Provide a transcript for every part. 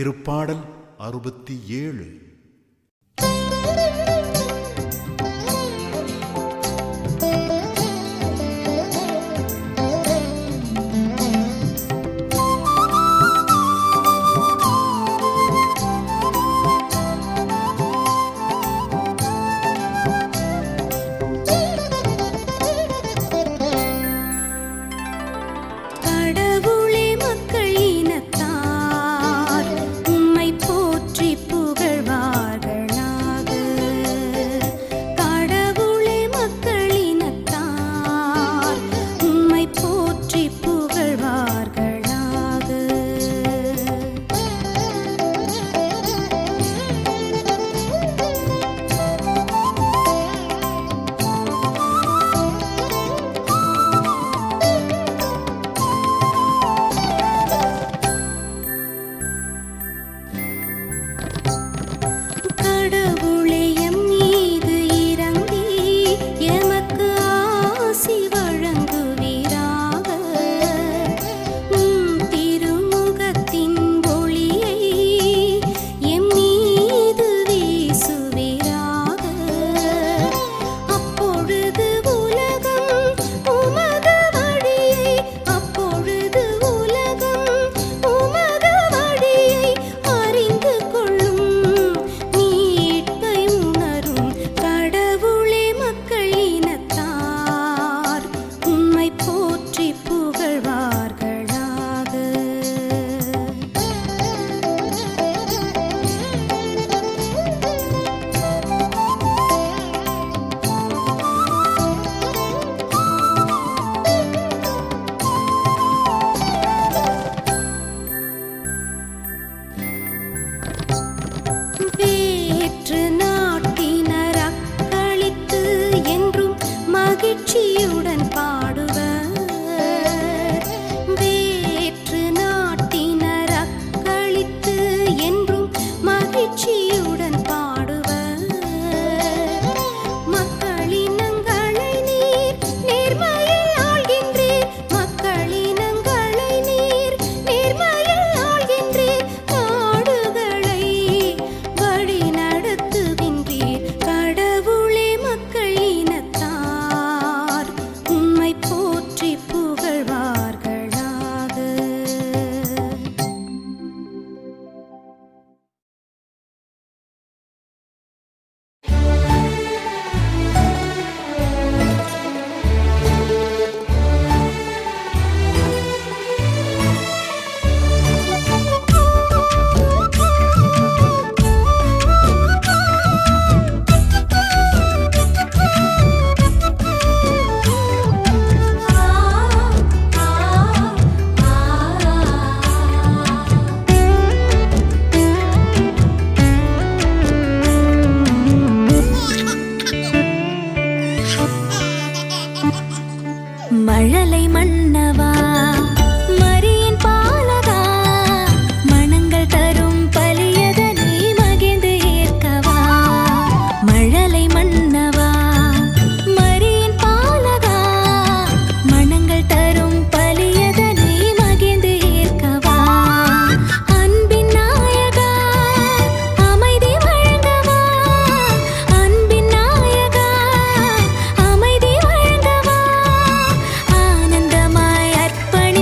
திருப்பாடல் 67. மழலை மன்னவா மரியின் பாலகா மனங்கள் தரும் பலியதனை மகிழ்ந்து ஏற்கவா. மழலை மன்னவா மரியின் பாலகா மனங்கள் தரும் பலியதனை மகிழ்ந்து ஏற்கவா. அன்பின் நாயகா அமைதி வழங்கவா, அன்பின் நாயகா அமைதி வழங்கவா. ஆனந்தமாய் அர்ப்பணி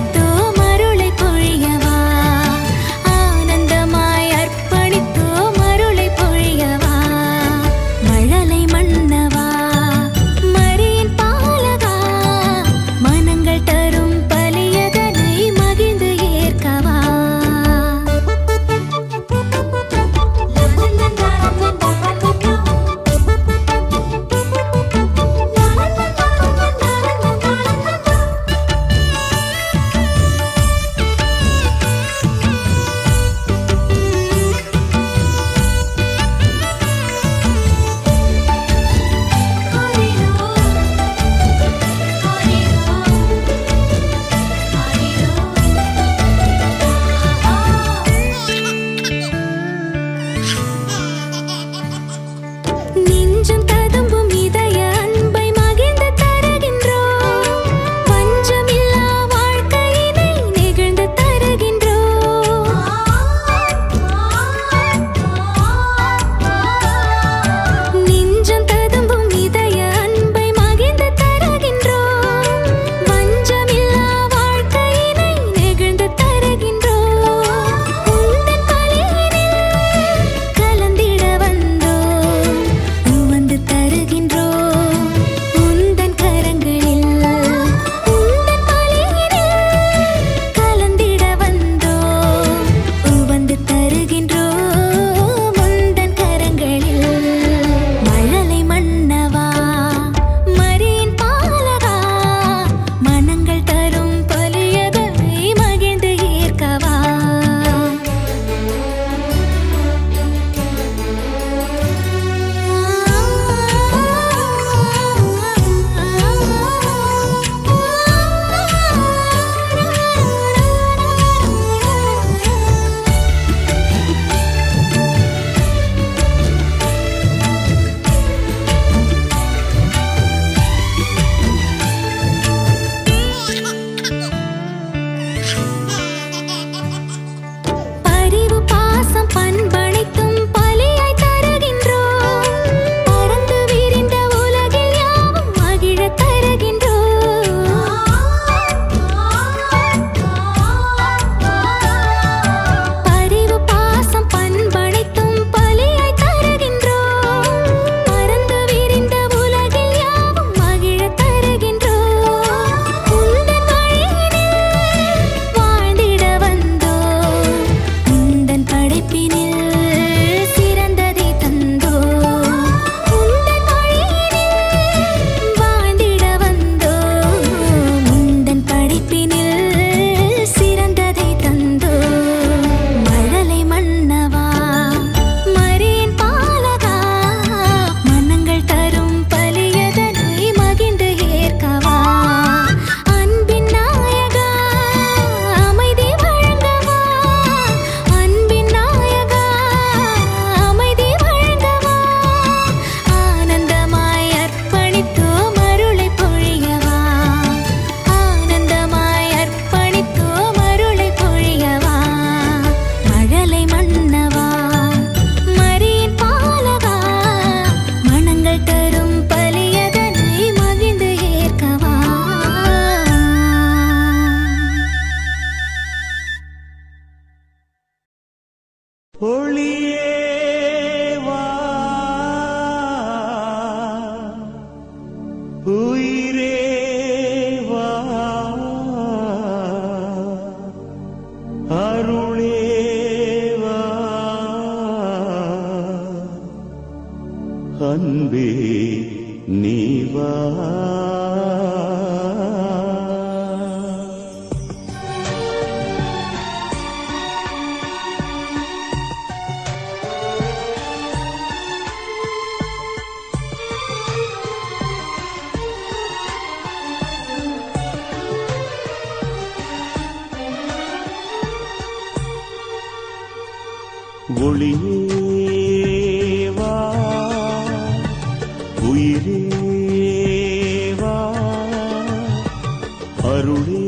ஒளியே வா, உயிரே வா, அருளே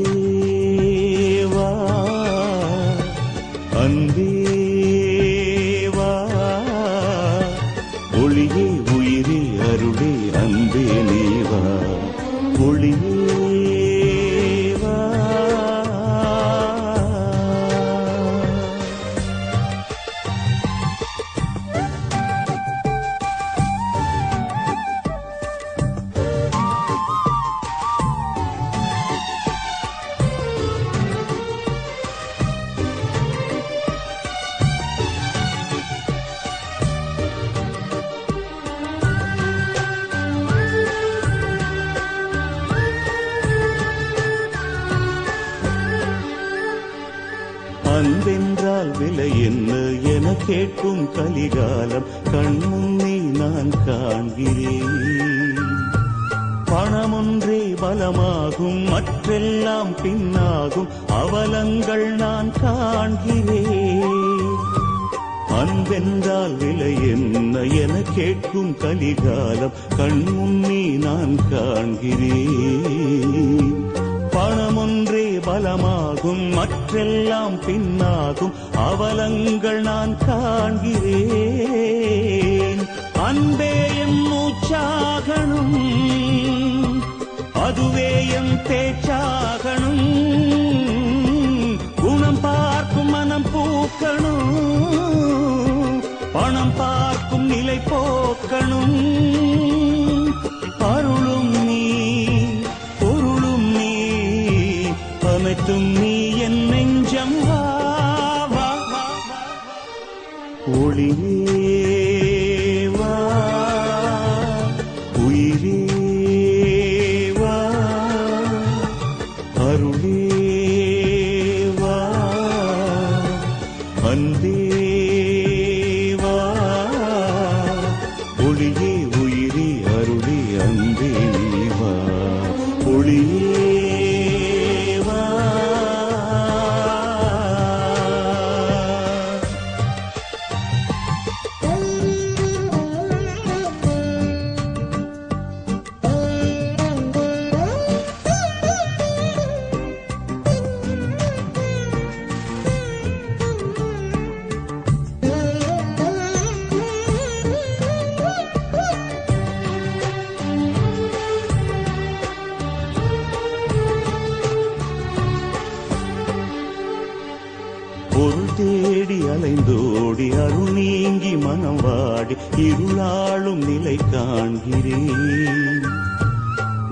வா, அன்பே வா. ஒளியே உயிரே அருளே அன்பே நீ வா. ஒளியே வா. அன்பென்றால் விலை என்ன என கேட்கும் கலிகாலம் கண்முன்னே நான் காண்கிறேன். பணமொன்றே பலமாகும், மற்றெல்லாம் பின்னாகும் அவலங்கள் நான் காண்கிறேன். அன்பென்றால் விலை என்ன என கேட்கும் கலிகாலம் கண்முன்னே நான் காண்கிறேன். பணமொன்றே பலமாகும், மற்றெல்லாம் பின்னாகும் அவலங்கள் நான் காண்கிறேன். அன்பே என் மூச்சாகணும், அதுவே என் பேச்சாகணும். குணம் பார்க்கும் மனம் பூக்கணும், பணம் பார்க்கும் நிலை போக்கணும். அருளும் நீ பொருளும் நீ அனைத்தும் நீ என் நெஞ்சம் வா வா. ஒளியே வா, உயிரே வா, அருளே வா, அன்பே வா. ஒளியே உயிரே அருளே அன்பே நீ வா. ஒளியே வா. பொருள் தேடி அலைந்தோடி அருள் நீங்கி மனம் வாடி இருளாளும் நிலை காண்கிறேன்.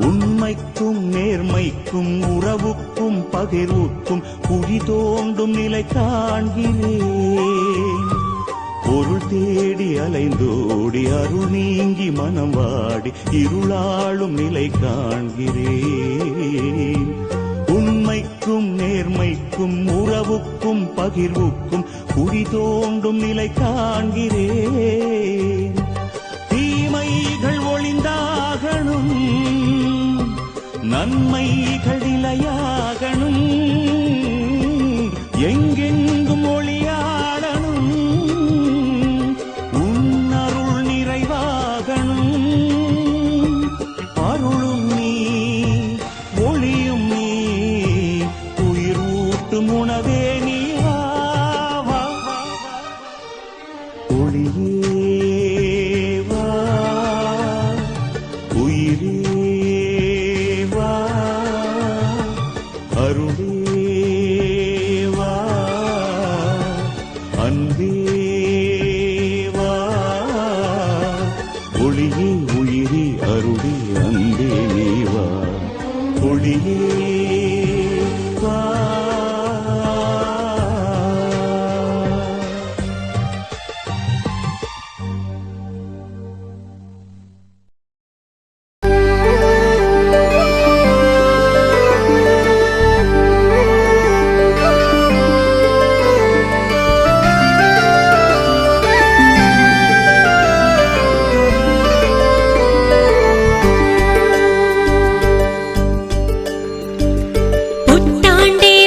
உண்மைக்கும் நேர்மைக்கும் உறவுக்கும் பகிர்வுக்கும் குழி தோண்டும் நிலை காண்கிறேன். பொருள் தேடி அலைந்தோடி அருள் நீங்கி மனம் வாடி இருளாளும் நிலை காண்கிறேன். உண்மைக்கும் நேர்மைக்கும் உறவுக்கும் பகிர்வுக்கும் குழி தோண்டும் நிலை காண்கிறேன். தீமைகள் ஒளிந்தாகணும், நன்மைகள் நிலையாகணும். எங்கெங்கும் ஒளியாடணும், உன்னருள் நிறைவாகணும். அருளும் நீ ஒளியும் நீ உயிர் ஊட்டும் உணவே நீ வா வா. ஒளியே வா, உயிரே வா, அருளே வா, அன்பே வா. ஒளியே உயிரே அருளே அன்பே நீ வா. ஒளியே வா. புத்தாண்டே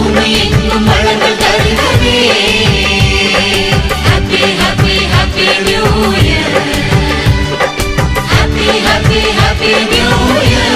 பூமி எங்கும் வளங்கள் தருகவே. Happy happy happy new year. Happy happy happy new year.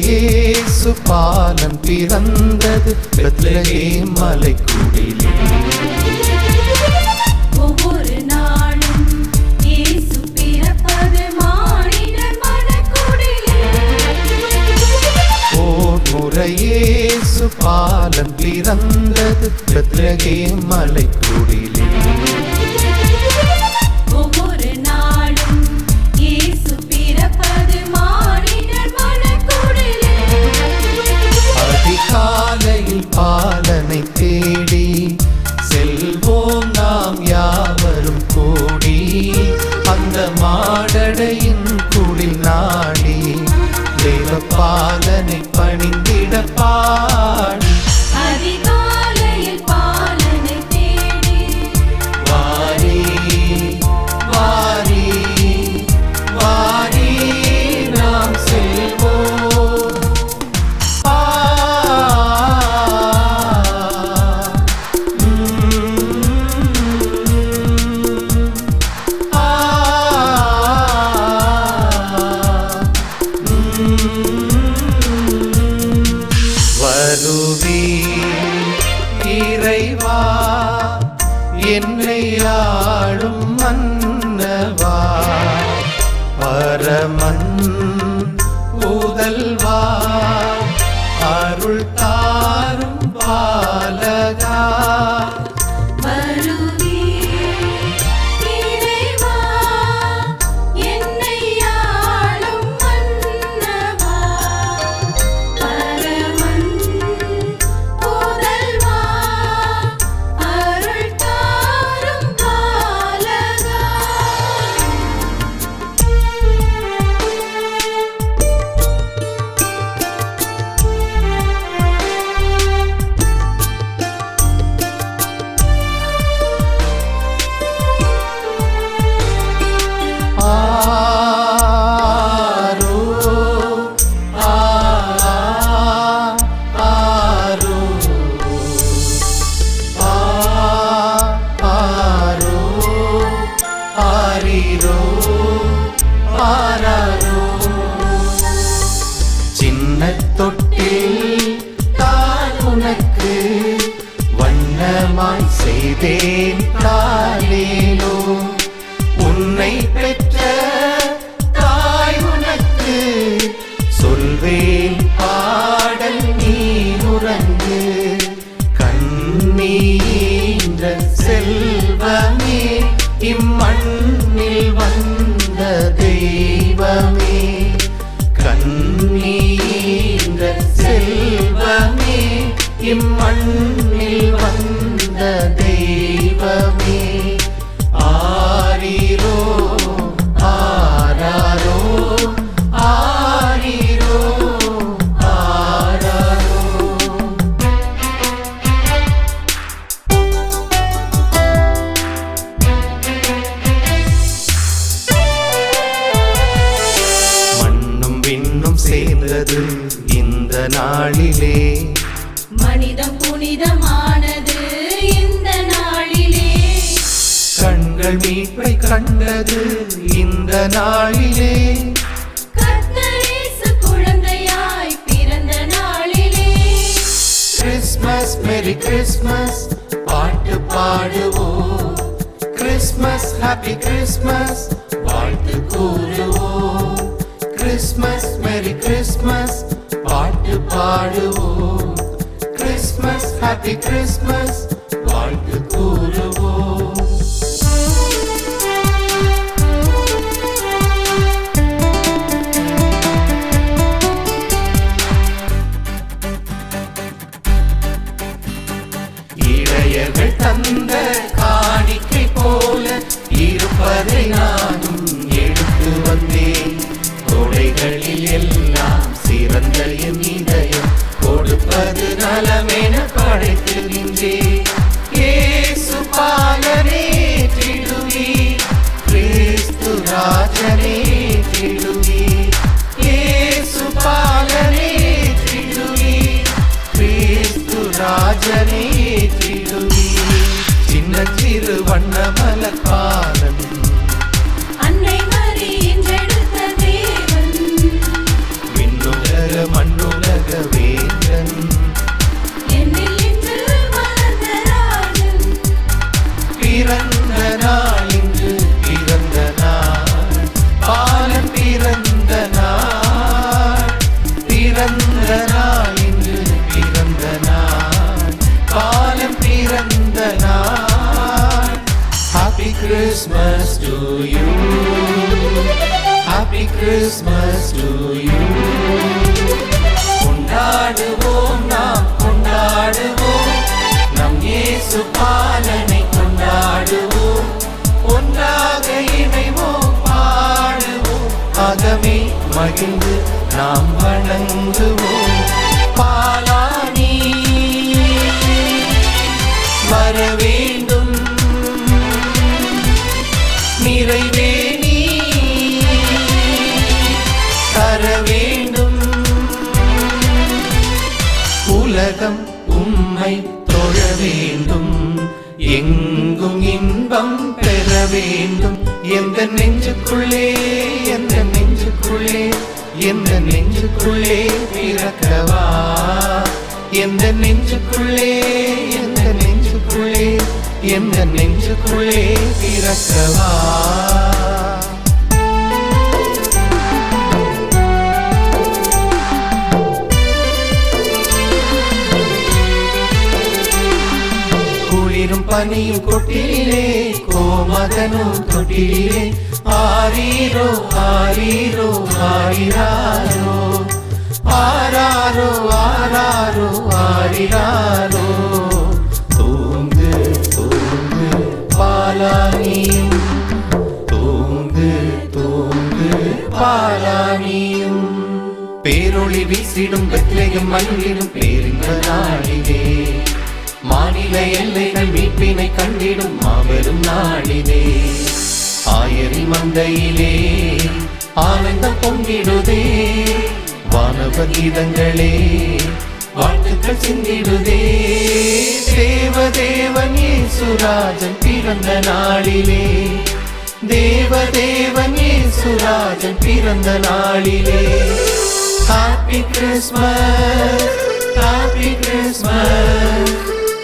இயேசு பாலன் பிறந்தது பெத்லகேம் மலைக்குடிலே. ஒவ்வொரு நாளும் இயேசு பிறப்பது மானிடர் மனக்குடிலே. ஓர் முறை இயேசு பாலன் பிறந்தது பெத்லகேம் மலைக்குடிலே. ஒவ்வொரு நாளும் இயேசு பிறப்பது மானிடர் மனக்குடிலே. அதிகாலையில் பாலனை தேடி செல்வோம் நாம் யாவரும் கூடி, அந்த மாடடையின் குடில் நாடி தேவ பாலனை பணிந்திட பாடி. அதிகாலையில் பாலனை தேடி வாரி வாரி வாரி நாம் செல்வோம். வருவி இறைவா என்னை ஆளும் மன்னவா, பரமன் புதல்வா அருள் தாரும் பாலகா. வருவி இறைவா என்னை ஆளும் மன்னவா, பரமன் புதல்வா அருள் தாரும் பாலகா. ஆரோ ஆரோ ஆரோ ஆரிரோ ஆராரோ. சின்ன தொட்டில் தான் உனக்கு வண்ணமாய் செய்தேன் தாலேலோ. உன்னை பெற்ற தாய் உனக்கு சொல்வேன் பாடல் இம்மண்ணில் வந்த தெய்வமே ஆரீரோ ஆராரோ ஆரீரோ ஆராரோ. மண்ணும் விண்ணும் சேர்ந்தது இந்த நாளிலே, மனிதம் புனிதமானது இந்த நாளிலே, கண்கள் மீட்பை கண்டது இந்த நாளிலே, கர்த்தர் இயேசு குழந்தையாய் பிறந்த நாளிலே. கிறிஸ்மஸ் மேரி கிறிஸ்மஸ் பாட்டு பாடுவோம், கிறிஸ்மஸ் ஹாப்பி கிறிஸ்மஸ் வாழ்த்து கூறுவோம், கிறிஸ்மஸ் மேரி கிறிஸ்மஸ் பாட்டு பாடுவோம், கிறிஸ்மஸ் ஹாப்பி கிறிஸ்மஸ் வாழ்த்து கூறுவோம். இடையர்கள் தந்த காணிக்கை போல இருப்பதை நானும் எடுத்து வந்தேன், கொடைகளில் எல்லாம் சிறந்த என் இதயம் கொடுப்பது நலமென படைத்திருந்தேன். இயேசு பாலனே திடுவீர், கிறிஸ்து ராஜனே திடுவீர், இயேசு பாலனே திடுவீர், கிறிஸ்து ராஜனே திடுவீர். சின்ன சிறு வண்ண மலர் பாலன் அன்னை மரி என்றெடுத்த தேவன், விண்ணுலக மண்ணுலக வேந்தன், என்னில் இன்று வளர்ந்த ராஜன், பிறந்த நாள் இன்று பிறந்த நாள், பாலன் பிறந்த நாள், பிறந்த நாள் இன்று பிறந்த நாள், பாலன் பிறந்த நாள். Happy Christmas to you, Happy Christmas to you. கொண்டாடுவோம் நாம் கொண்டாடுவோம், நம் இயேசு பாலனை கொண்டாடுவோம், ஒன்றாக இணைவோம் பாடுவோம், அகமே மகிழ்ந்து நாம் வணங்குவோம். பாலானி வர வேண்டும், நிறைவே நீ தர வேண்டும், உலகம் உம்மை தொழ வேண்டும், எங்கும் இன்பம் பெற வேண்டும். எந்த நெஞ்சுக்குள்ளே எந்த நெஞ்சுக்குள்ளே எந்த நெஞ்சுக்குள்ளே பிறக்கவா, எந்த நெஞ்சுக்குள்ளே எந்த நெஞ்சுக்குள்ளே எந்த நெஞ்சுக்குள்ளே பிறக்கவா. குளிரும் பனியும் கொட்டிலே, கோமகனும் தொட்டிலே, ஆரீரோ ஆரீரோ ஆரிராரோ, ஆராரோ ஆராரோ ஆரிராரோ. தூங்கு தூங்கு பாலானியும், தூங்கு தூங்கு பாலானியும். பேரொளி வீசிடும் பெத்லெகேம் மண்ணிலும் பேரின்ப நாளிலே, மாநில எல்லைகள் மீட்பினை கண்டிடும் மாபெரும் நாளிலே, ஆயரி மந்தையிலே ஆனந்தம் பொங்கிடுதே, வானவ கீதங்களே வாழ்த்துக்கள் சிந்திடுதே. தேவதேவன் இயேசுராஜன் பிறந்த நாளிலே, தேவதேவன் இயேசுராஜன் பிறந்த நாளிலே. Happy Christmas, Happy Christmas,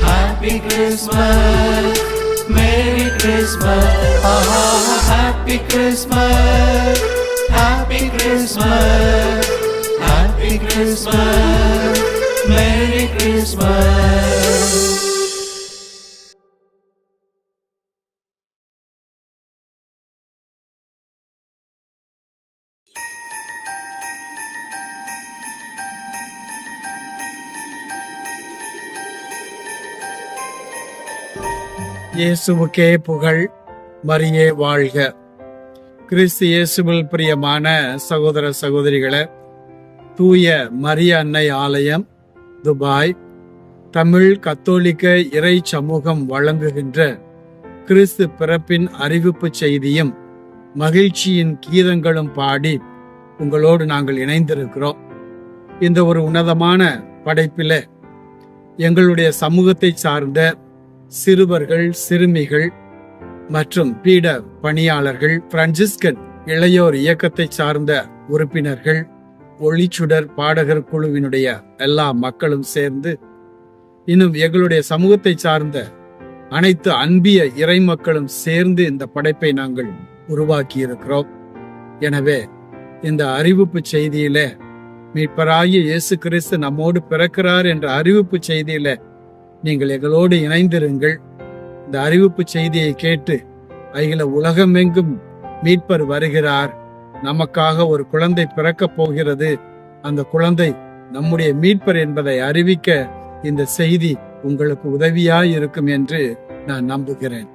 Happy Christmas, Merry Christmas, Happy Christmas, Happy Christmas, Happy Christmas, Merry Christmas. இயேசுவுக்கே புகழ், மரியே வாழ்க. கிறிஸ்து இயேசுவில் பிரியமான சகோதர சகோதரிகளே, தூய மரிய அன்னை ஆலயம், துபாய், தமிழ் கத்தோலிக்க இறை சமூகம் வழங்குகின்ற கிறிஸ்து பிறப்பின் அறிவிப்பு செய்தியும் மகிழ்ச்சியின் கீதங்களும் பாடி உங்களோடு நாங்கள் இணைந்திருக்கிறோம். இந்த ஒரு உன்னதமான படைப்பில எங்களுடைய சமூகத்தை சார்ந்த சிறுவர்கள், சிறுமிகள் மற்றும் பீட பணியாளர்கள், பிரான்சிஸ்கன் இளையோர் இயக்கத்தை சார்ந்த உறுப்பினர்கள், ஒளிச்சுடர் பாடகர் குழுவினுடைய எல்லா மக்களும் சேர்ந்து, இன்னும் எங்களுடைய சமூகத்தை சார்ந்த அனைத்து அன்பிய இறை மக்களும் சேர்ந்து இந்த படைப்பை நாங்கள் உருவாக்கி இருக்கிறோம். எனவே இந்த அறிவிப்பு செய்தியில மீட்பராகிய இயேசு கிறிஸ்து நம்மோடு பிறக்கிறார் என்ற அறிவிப்பு செய்தியில நீங்கள் எங்களோடு இணைந்திருங்கள். இந்த அறிவிப்பு செய்தியை கேட்டு அகில உலகமெங்கும் மீட்பர் வருகிறார், நமக்காக ஒரு குழந்தை பிறக்கப் போகிறது, அந்த குழந்தை நம்முடைய மீட்பர் என்பதை அறிவிக்க இந்த செய்தி உங்களுக்கு உதவியாய் இருக்கும் என்று நான் நம்புகிறேன்.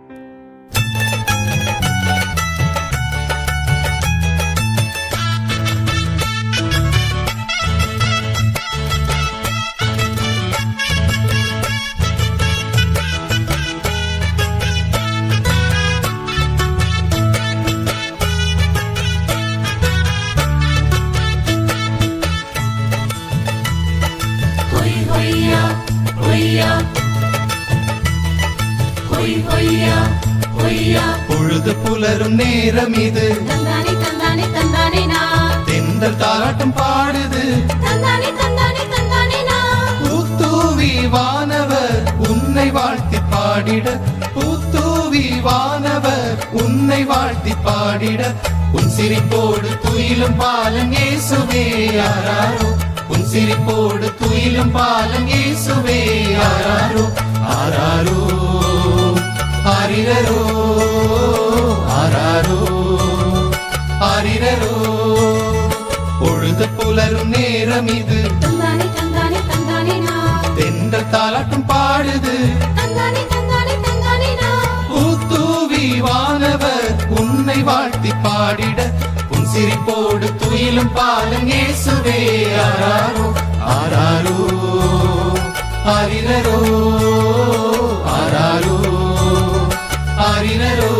பொழுது புலரும் நேரம் இது, தந்தானே தந்தானே தந்தானே நான், தென்றல் தாலாட்டம் பாடுது, தந்தானே தந்தானே தந்தானே நான், பூத்தூவி வானவர் உன்னை வாழ்த்தி பாடிட, பூத்தூவி வானவர் உன்னை வாழ்த்தி பாடிட, உன் சிரிப்போடு துயிலும் பாலன் இயேசுவே ஆராரோ, உன் சிரிப்போடு துயிலும் பாலன் இயேசுவே ஆராரோ, ஆராரோ ஆரிரரோ, ஆராரோ ஆரிரரோ. பொழுது புலரும் நேரம் இது, தந்தானே தந்தானே தந்தானே நான், தென்றல் தாலாட்டம் பாடுது, தந்தானே தந்தானே தந்தானே நான், பூத்தூவி வானவர் உன்னை வாழ்த்தி பாடிட, உன் சிரிப்போடு துயிலும் பாலன் இயேசுவே ஆராரோ, ஆராரோ ஆரிரரோ, ஆராரோ ஆரிரரோ.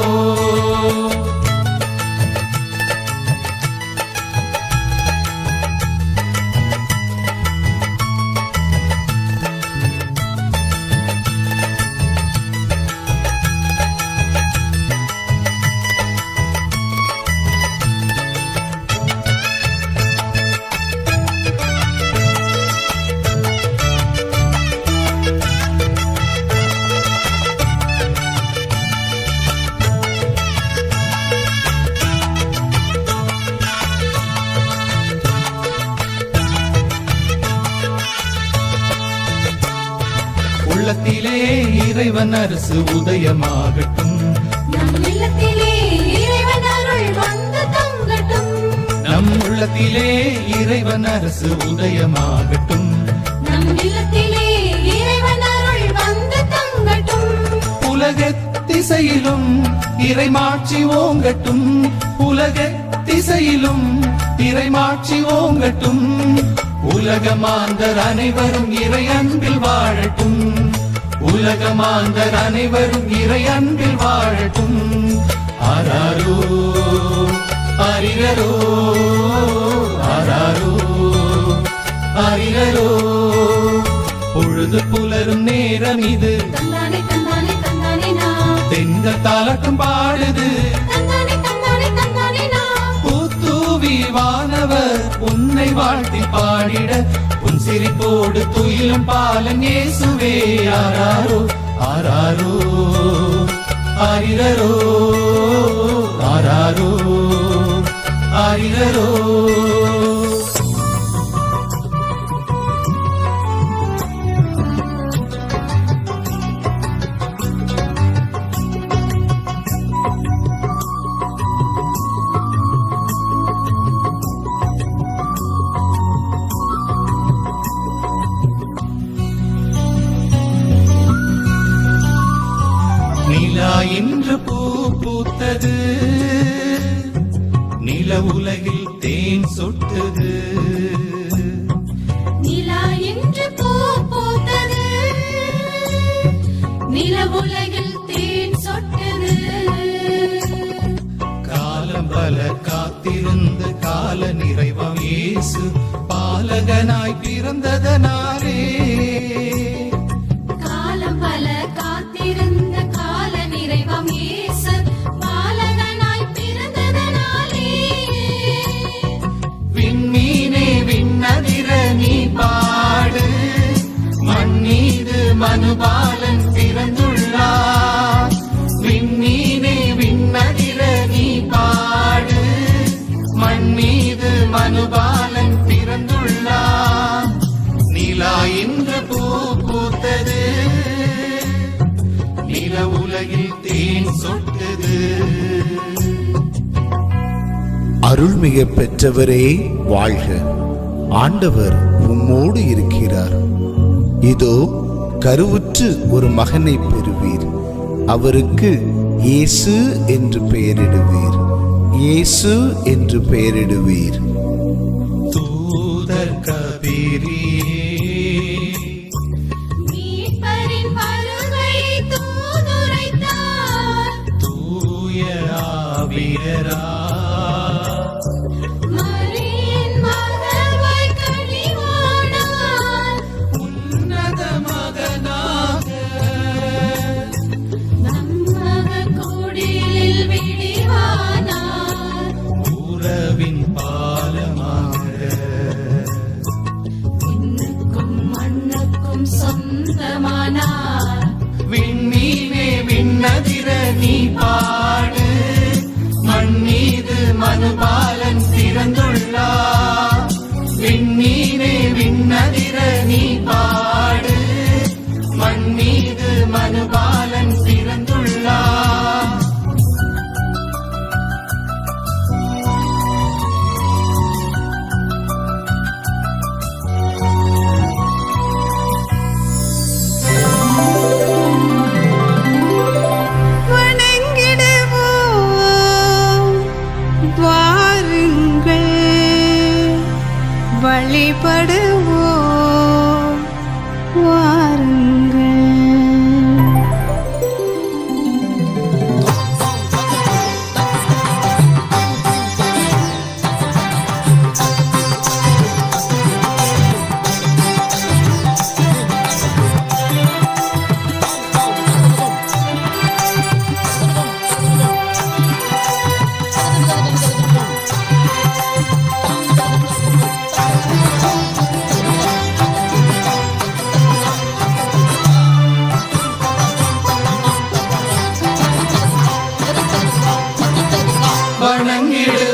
உள்ளத்திலே இறைவன் அரசு உதயமாகட்டும், நம் இல்லத்திலே இறைவன் அருள் வந்து தங்கட்டும், நம் உள்ளத்திலே இறைவன் அரசு உதயமாகட்டும், நம் இல்லத்திலே இறைவன் அருள் வந்து தங்கட்டும், உலகத்திசையிலும் இறைமாட்சி ஓங்கட்டும், உலகத்திசையிலும் இறைமாட்சி ஓங்கட்டும், உலகமாந்தர் அனைவரும் இறை அன்பில் வாழட்டும், உலகமாந்தர் அனைவரும் இறை அன்பில் வாழட்டும், ஆராரோ ஆரிரரோ, ஆராரோ ஆரிரரோ. பொழுது புலரும் நேரம் இது, தந்தானே தந்தானே தந்தானே நான், தென்றல் தாலாட்டம் பாடுது, தந்தானே தந்தானே தந்தானே நான், பூத்தூவி வானவர் உன்னை வாழ்த்தி பாடிட, உன் சிரிப்போடு துயிலும் பாலன் இயேசுவே ஆராரோ, ஆராரோ ஆரிரரோ, ஆராரோ ஆரிரரோ. இன்று பூ பூத்தது, நில உலகில் தேன் சொட்டது. நிலா இன்று பூ பூத்தது, நிலவுலகில் தேன் சொட்டது. காலம் பல காத்திருந்து கால நிறைவாம் இயேசு பாலகனாய் பிறந்ததனாலே, காலம் பல காத்திருந்த கால நிறைவாம் இயேசு பாலகனாய் பிறந்ததனாலே, விண்மீனே விண்ணதிர நீ பாடு, மண்ணீது மனுபாலன் பிறந்துள்ளார். விண்மீனே விண்ணதிர நீ பாடு, மண்ணீது மனுபாலன் பிறந்துள்ளார். நிலா இன்று பூ பூத்தது, நில உலகில் தேன் சொட்டது. அருள்மிக பெற்றவரே வாழ்க, ஆண்டவர் உம்மோடு இருக்கிறார். இதோ கருவுற்று ஒரு மகனை பெறுவீர், அவருக்கு இயேசு என்று பெயரிடுவீர். இயேசு என்று பெயரிடுவீர். தூதர் கபீரியே, மீட்பரின் வருகை தூதுரைத்தார். தூய ஆவியரா, மரியின் மகவாய் கனிவானார். உன்னத மகனாக நம்மக குடிலில் விடிவானார். உறவின் பாலமாக விண்ணுக்கும் மண்ணுக்கும் சொந்தமானார். விண்மீனே விண்ணதிர நீ பாடு, மண்ணீது மனுபாலன் பிறந்துள்ளார். விண்மீனே விண்ணதிர நீ பாடு, மண்ணீது மனுபாலன் பிறந்துள்ளார். வணங்கிடுவோம் வாருங்கள், வழிபடுவோம் வாருங்கள்.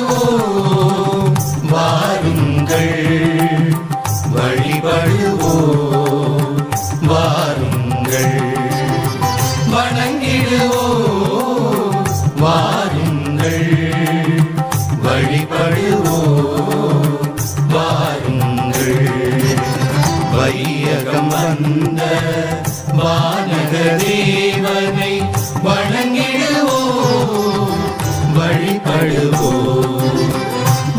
வணங்கிடுவோம் வாருங்கள், வழிபடுவோம் வாருங்கள். வணங்கிடுவோம் வாருங்கள், வழிபடுவோம் வாருங்கள். வையகம் வந்த வானக தேவனை வணங்கிடுவோம், வழிபடுவோம்,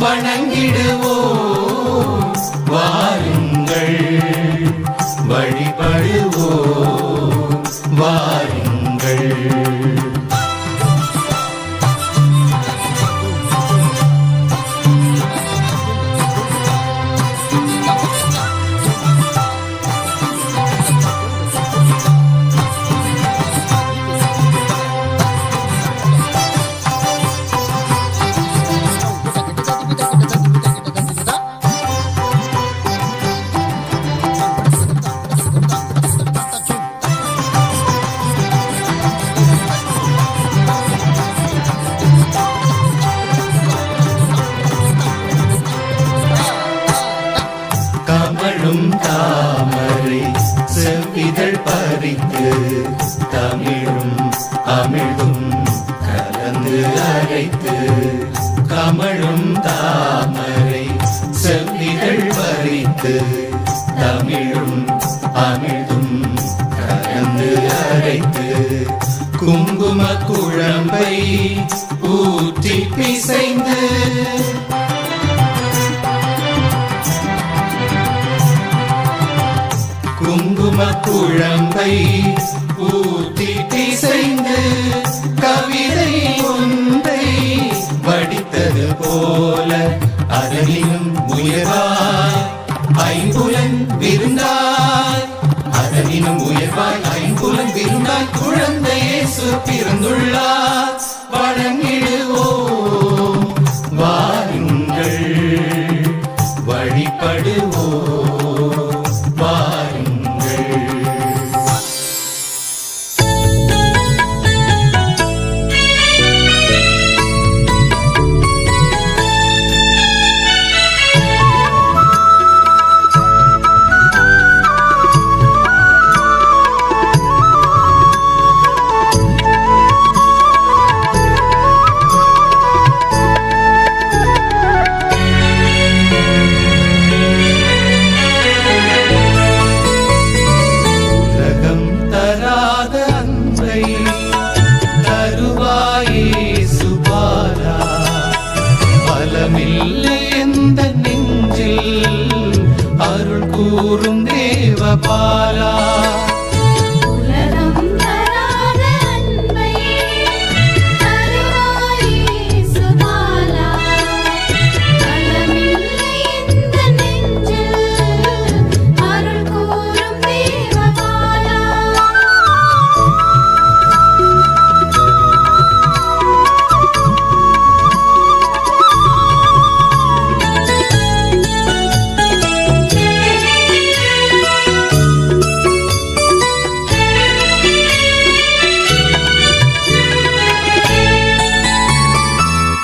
வணங்கிடுவோம் வாருங்கள், வழிபடுவோம் வாருங்கள். கமழும் தாமரை செவ்விதழ் பறித்து, தமிழும் அமிழ்தும் கலந்து அரைத்து. கமழும் தாமரை செவ்விதழ் பறித்து, தமிழும் அமிழ்தும் கலந்து அரைத்து. குங்கும குழம்பை ஊற்றி பிசைந்து குங்கும குழம்பை ஊற்றி பிசைந்து கவிதை ஒன்றை வடித்தது போல அதனினும் உயர்வாய் ஐம்புலன் விருந்தாய் அதனினும் உயர்வாய் ஐம்புலன் விருந்தாய் குழந்தை இயேசு பிறந்துள்ளார் வணங்கிடுவோம் வாருங்கள் வழிபடுவோம் வாருங்கள். உலகம் தராத அன்பை தருவாயே சுபாலா பலமில்லை எந்த நெஞ்சில் அருள் கூறும் தேவபாலா உலகம் தராத அன்பை தருவாய் இயேசுபாலா பலமில்லை எந்த நெஞ்சில் அருள் கூறும் தேவபாலா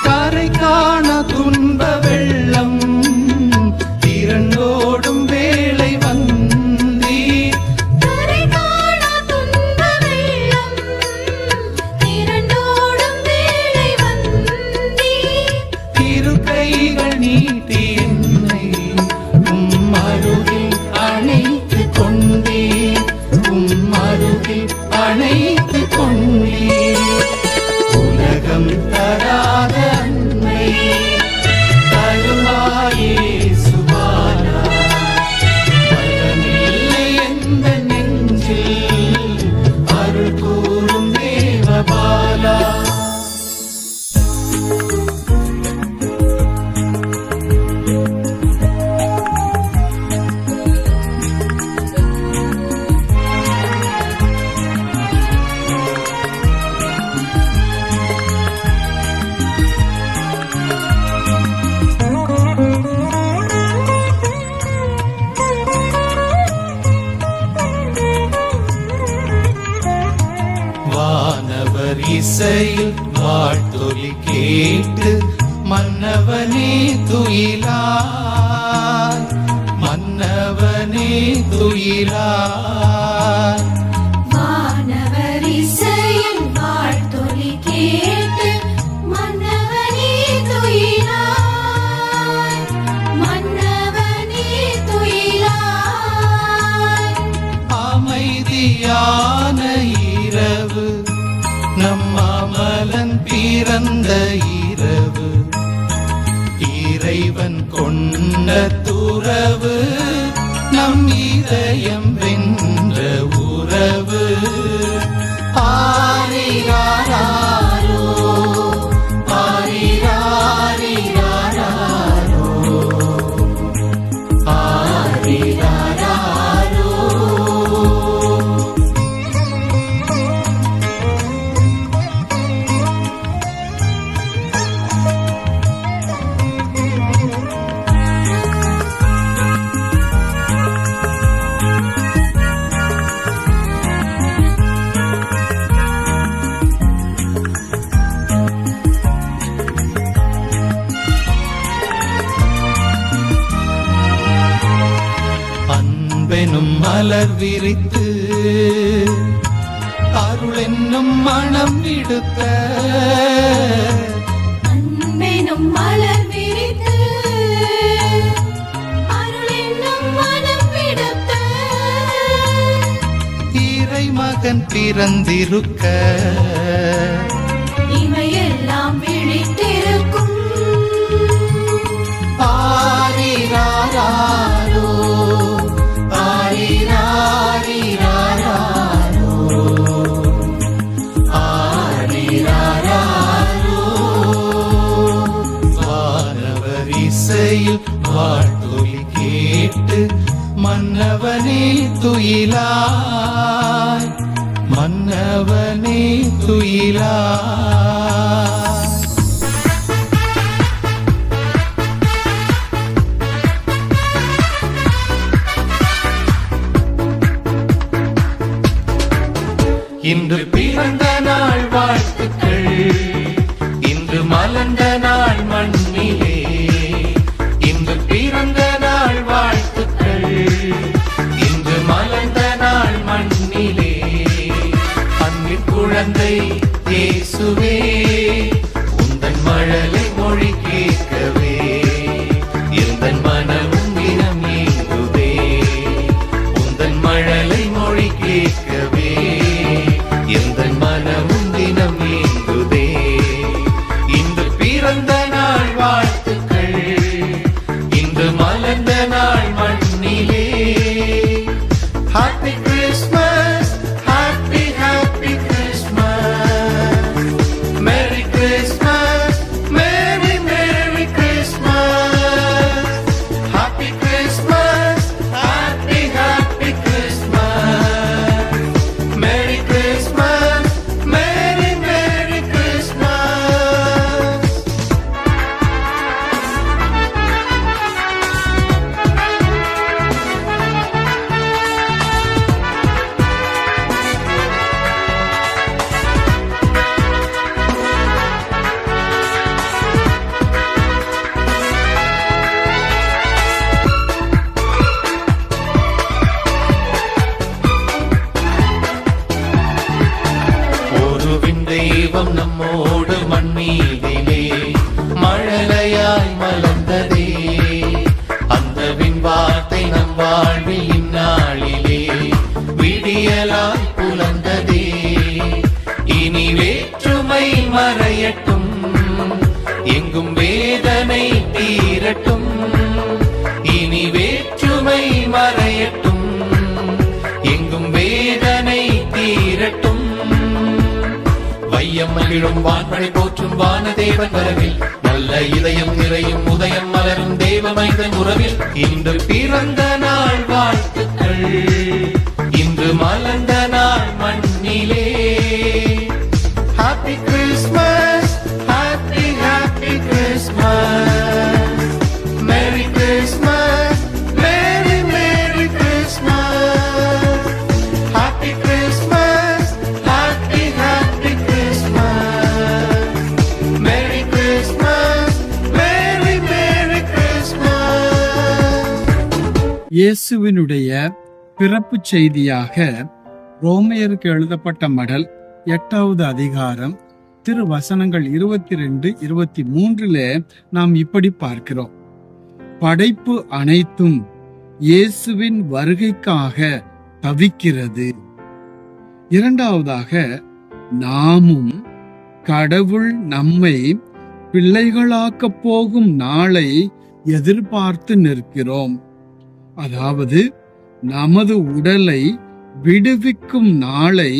கரை காண துன்ப வெள்ளம் திரண்டோடும் வேளை வந்தீர் கரை காணா துன்ப வெள்ளம் திரண்டோடும் வேளை வந்தீர் இரு கைகள் நீட்டி என்னை உம் அருகில் அணைத்து கொண்டீர் உம் அருகில் அணைத்து கொண்டீர் உலகம் தராத அன்னை தருவாயே சுபாலா பலமில்லை எந்த நெஞ்சில் அருள் கூறும் தேவபாலா. வானவர் இசையில் வாழ்த்தொலி கேட்டு மன்னவனே துயிலாய் மன்னவனே துயிலாய் வானவர் இசையில் வாழ்த்தொலி கேட்டு மன்னவனே துயிலாய் மன்னவனே துயிலாய் அமைதியான இரவு நம் அமலன் பிறந்த இரவு இறைவன் கொண்ட துறவு நம் இதயம் வென்ற உறவு ஆரிராரோ ஆரிராரிராரோ ஆரிராரோ. அன்பெனும் மலர் விரித்து அருள் என்னும் மனம் விடுத்த அன்பெனும் மலர் விரித்து அருள் என்னும் மனம் விடுத்த இறைமகன் பிறந்திருக்க இவையெல்லாம் விழித்திருக்கும் ஆரிராரோ ஆரிராரிராரோ ஆரிராரோ வானவர் இசையில் வாழ்த்தொலி கேட்டு மன்னவனே துயிலாய் மன்னவனே துயிலாய். இன்று பிறந்த நாள் வாழ்த்துக்கள், இன்று மலர்ந்த நாள் மண்ணிலே. இன்று பிறந்த நாள் வாழ்த்துக்கள், இன்று மலர்ந்த நாள் மண்ணிலே. அன்பின் குழந்தை இயேசுவே, உந்தன் மழலை மொழி கேட்கவே எந்தன் மனமும் தினம் ஏங்குதே. உந்தன் மழலை மொழி கேட்கவே எந்தன் மனமும் தினம் ஏங்குதே. இன்று பிறந்த நாள் வாழ்த்துக்கள், இன்று மலர்ந்த நாள் மண்ணிலே. Happy Christmas, happy happy Christmas, merry Christmas, merry merry Christmas. Happy Christmas, happy happy Christmas, merry Christmas, merry merry Christmas. ஒருவின் தெய்வம் நம்மோடு மண்ணீதிலே மழலையாய் மலர்ந்ததே. அந்த வின் வார்த்தை நம் வாழ்வில் இந்நாளிலே விடியலாய் புலர்ந்ததே. இனி வேற்றுமை மறையட்டும், எங்கும் வேதனை தீரட்டும். இனி வேற்றுமை மறையட்டும், எங்கும் வேதனை தீரட்டும். வையம் மகிழும் வான்படை போற்றும் வானதேவன் வரவில், நல்ல இதயம் நிறையும் உதயம் மலரும் தேவ மைந்தன் உறவில். இன்று பிறந்த நாள் வாழ்த்துக்கள், இன்று மலர்ந்த நாள் மண்ணிலே. Happy Christmas, happy happy Christmas, merry Christmas, merry merry Christmas. Happy Christmas, happy happy Christmas, merry Christmas, merry merry Christmas. இயேசுவினுடைய பிறப்பு செய்தியாக ரோமையருக்கு எழுதப்பட்ட மடல் 8வது அதிகாரம் திருவசனங்கள் 22, 23 நாம் இப்படி பார்க்கிறோம். படைப்பு அனைத்தும் இயேசுவின் வருகைக்காக தவிக்கிறது. இரண்டாவதாக, நாமும் கடவுள் நம்மை பிள்ளைகளாக்கப் போகும் நாளை எதிர்பார்த்து நிற்கிறோம். அதாவது நமது உடலை விடுவிக்கும் நாளை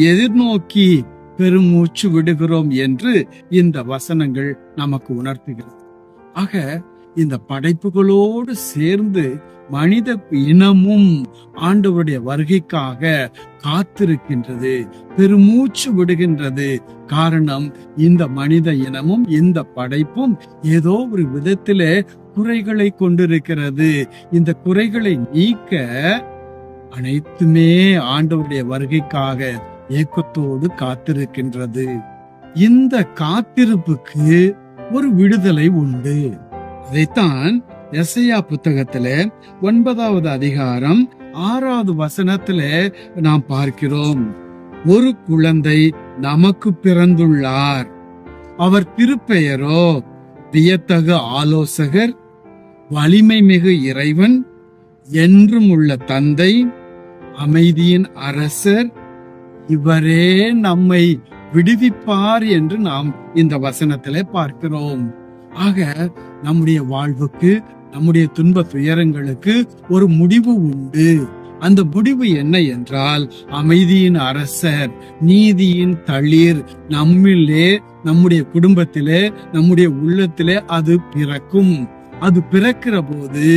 எதிர்நோக்கி பெருமூச்சு விடுகிறோம் என்று இந்த வசனங்கள் நமக்கு உணர்த்துகிறது. ஆக இந்த படைப்புகளோடு சேர்ந்து மனித இனமும் ஆண்டவருடைய வருகைக்காக காத்திருக்கின்றது, பெருமூச்சு விடுகின்றது. காரணம், இந்த மனித இனமும் இந்த படைப்பும் ஏதோ ஒரு விதத்திலே குறைகளை கொண்டிருக்கிறது. இந்த குறைகளை நீக்க அனைத்துமே ஆண்டவருடைய வருகைக்காக ஏக்கத்தோடு காத்திருக்கின்றது. இந்த காத்திருப்புக்கு ஒரு விடுதலை உண்டு. அதைத்தான் எசையா புத்தகத்திலே 9வது அதிகாரம் 6வது வசனத்திலே நாம் பார்க்கிறோம். ஒரு குழந்தை நமக்கு பிறந்துள்ளார், அவர் திருப்பெயரோ வியத்தகு ஆலோசகர், வலிமை மிகு இறைவன், என்றும் உள்ள தந்தை, அமைதியின் அரசர், இவரே நம்மை விடுவிப்பார் என்று நாம் இந்த வசனத்திலே பார்க்கிறோம். ஆக நம்முடைய வாழ்வுக்கு, நம்முடைய துன்ப துயரங்களுக்கு ஒரு முடிவு உண்டு. அந்த முடிவு என்ன என்றால், அமைதியின் அரசர், நீதியின் தளிர் நம்மிலே, நம்முடைய குடும்பத்திலே, நம்முடைய உள்ளத்திலே அது பிறக்கும். அது பிறக்கிற போது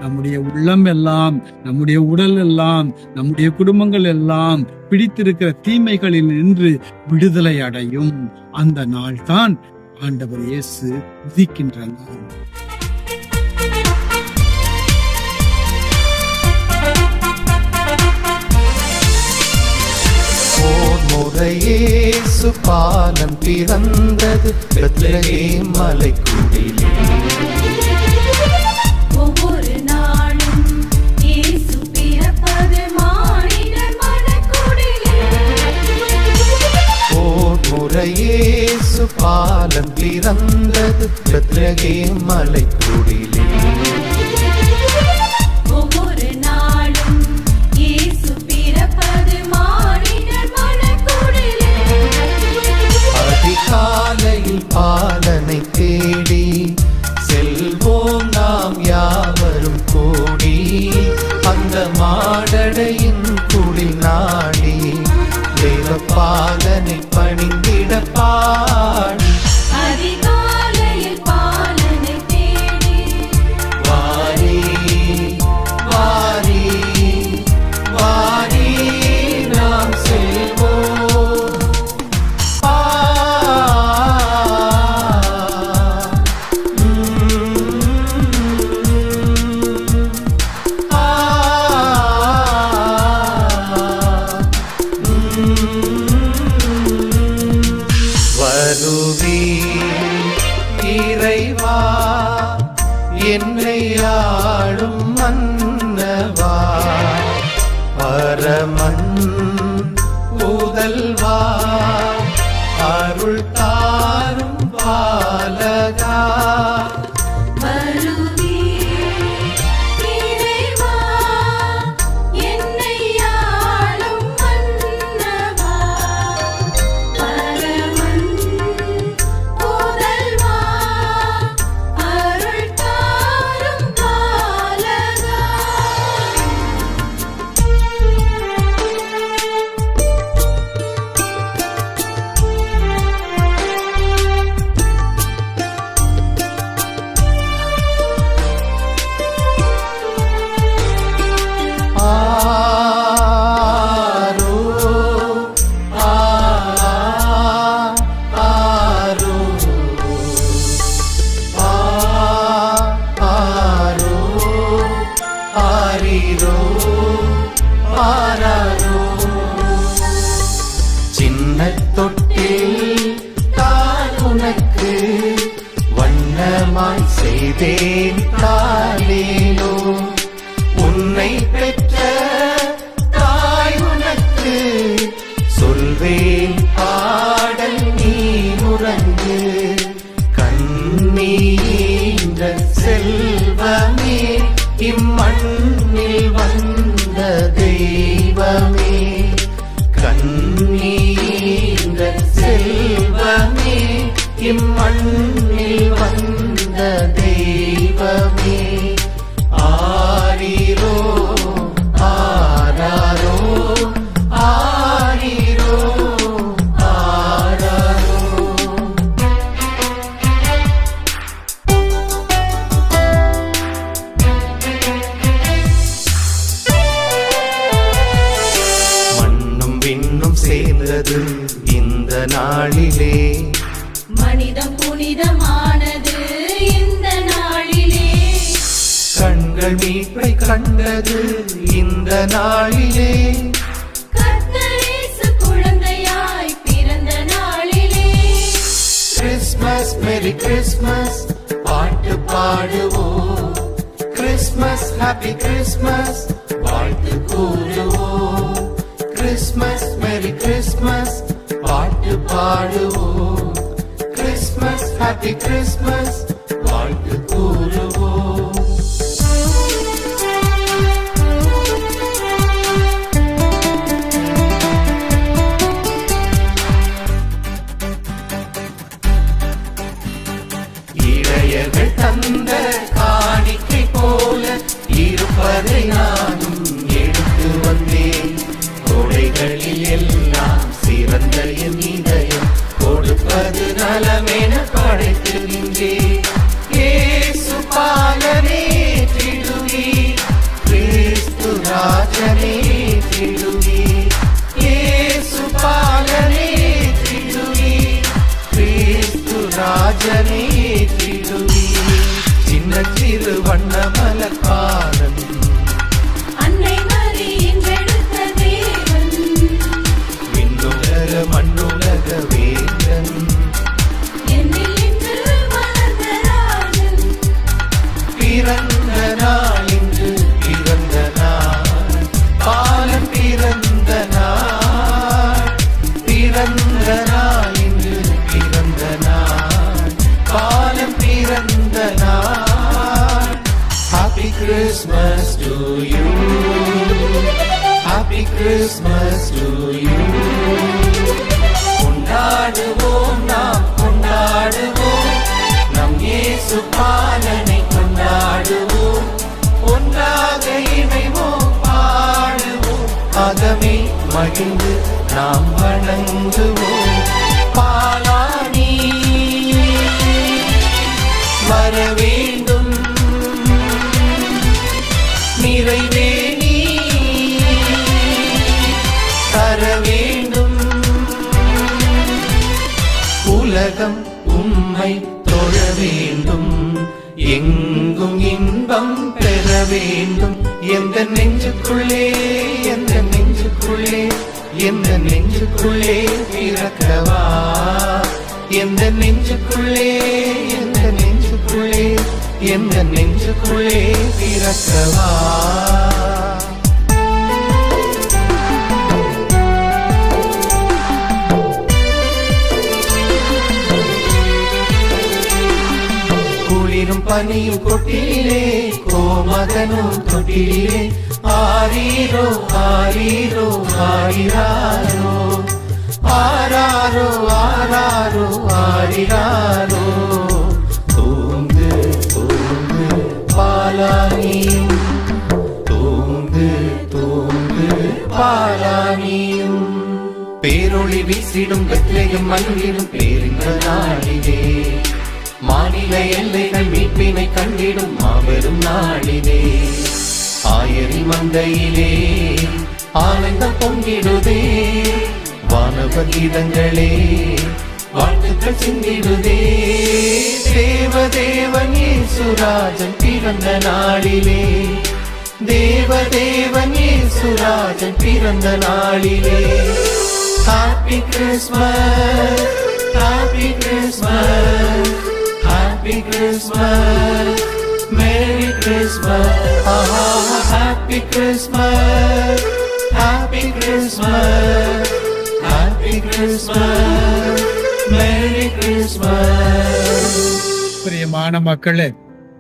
நம்முடைய உள்ளம் எல்லாம், நம்முடைய உடல் எல்லாம், நம்முடைய குடும்பங்கள் எல்லாம் பிடித்திருக்கிற தீமைகளில் நின்று விடுதலை அடையும். அந்த நாள் தான் ஆண்டவர் இயேசு உதிக்கின்ற நாள். இயேசு பாலன் பிறந்தது பெத்லகேம் மலைக்குடிலே. ஒவ்வொரு நாளும் இயேசு பிறப்பது மானிடர் மனக்குடிலே. ஓர் முறை இயேசு பாலன் பிறந்தது பெத்லகேம் மலைக்குடிலே. ஒவ்வொரு நாளும் இயேசு பிறப்பது மானிடர் மனக்குடிலே. அதிகாலையில் பாலனை தேடி செல்வோம் நாம் யாவரும் கூடி, அந்த மாடடையின் குடில் நாடி தேவ பாலனை பணிந்திட பாடி. அதிகாலையில் பாலனை தேடி வாரி வாரி வாரி நாம் செல்வோம். வருவி இறைவா என்னை ஆளும் மன்னவா, பரமன் புதல்வா, அருள் தாரும் பாலகா. வருவீர் இறைவா, என்னை ஆளும் மன்னவா, பரமன் புதல்வா, அருள் தாரும் பாலகா. ஆரோ ஆரோ ஆரோ ஆரிரோ ஆராரோ. சின்ன தொட்டில் தான் உனக்கு வண்ணமாய் செய்தேன் தாலேலோ. உன்னை பெற்ற தாய் உனக்கு சொல்வேன் பாடல் நீ உறங்கு. கண்ணீன்ற செல்வமே, இம்மண்ணில் வந்த தெய்வமே. கண்ணீன்ற செல்வமே, இம்மண்ணில் வந்த தெய்வமே. ஆரிரோ ஆராரோ ஆரிரோ ஆராரோ. மண்ணும் விண்ணும் சேர்ந்தது இந்த நாளிலே, மனிதம் புனிதமானது இந்த நாளிலே. கண்கள் மீட்பை கண்டது இந்த நாளிலே. கர்த்தர் இயேசு குழந்தையாய் பிறந்த நாளிலே. கிறிஸ்மஸ் மேரி கிறிஸ்மஸ் பாட்டு பாடுவோம். கிறிஸ்மஸ் ஹாப்பி கிறிஸ்மஸ் வாழ்த்து கூறுவோம். கிறிஸ்மஸ் மேரி கிறிஸ்மஸ் பாட்டு பாடுவோம். கிறிஸ்மஸ் ஹாப்பி கிறிஸ்மஸ் வாழ்த்து கூறுவோம். ஏற்றிடுவீர் இயேசு பாலனை ஏற்றிடுவீர் கிறிஸ்து ராஜனை ஏற்றிடுவீர் சின்ன சிறு வண்ண மலர் பாதம் அன்னை மரியின் எடுத்த தேவன் விண்ணுலக மண்ணுலக வேந்தன் என்னில் இன்று வளர்ந்த ராஜன் பிறந்த நாள் இன்று பிறந்த நாள் பாலன் பிறந்த நாள் பிறந்த நாள் இன்று பிறந்த நாள் பாலன் பிறந்த நாள் Happy Christmas to you Happy Christmas to you கொண்டாடுவோம் நாம் கொண்டாடுவோம் நம் இயேசு பாலனை கொண்டாடுவோம் ஒன்றாக இணைவோம் பாடுவோம் அகமே மகிழ்ந்து நாம் வணங்குவோம் பாலானி வர வேண்டும் நிறைவே நீ தர வேண்டும் உலகம் உம்மை தொழ வேண்டும் எங்கும் இன்பம் பெற வேண்டும் எந்த நெஞ்சுக்குள்ளே எந்த நெஞ்சுக்குள்ளே எந்த நெஞ்சுக்குள்ளே பிறக்கவா எந்த நெஞ்சுக்குள்ளே எந்த நெஞ்சுக்குள்ளே எந்த நெஞ்சுக்குள்ளே பிறக்கவா குளிரும் பனியும் கொட்டிலே கோமகனும் தொட்டிலே ஆரீரோ ஆரீரோ ஆரிராரோ ஆராரோ ஆராரோ ஆரிராரோ தூங்கு தூங்கு பாலானியும் தூங்கு தூங்கு பாலானியும் பேரொளி வீசிடும் வெற்றியும் மல்லிடும் பேரின்ப நாளிலே மாநில எல்லைகள் மீட்பினை கண்டிடும் மாபெரும் நாளிலே ஆயரின் மந்தையிலே ஆனந்தம் பொங்கிடுதே வானவ கீதங்களே வாழ்த்துக்கள் சிந்திடுதே தேவதேவன் இயேசுராஜன் பிறந்த நாளிலே தேவதேவன் இயேசுராஜன் பிறந்த நாளிலே Happy Christmas Happy Christmas Happy Christmas Merry Christmas Happy Christmas Happy Christmas Happy Christmas Merry Christmas பிரியமான மக்களே,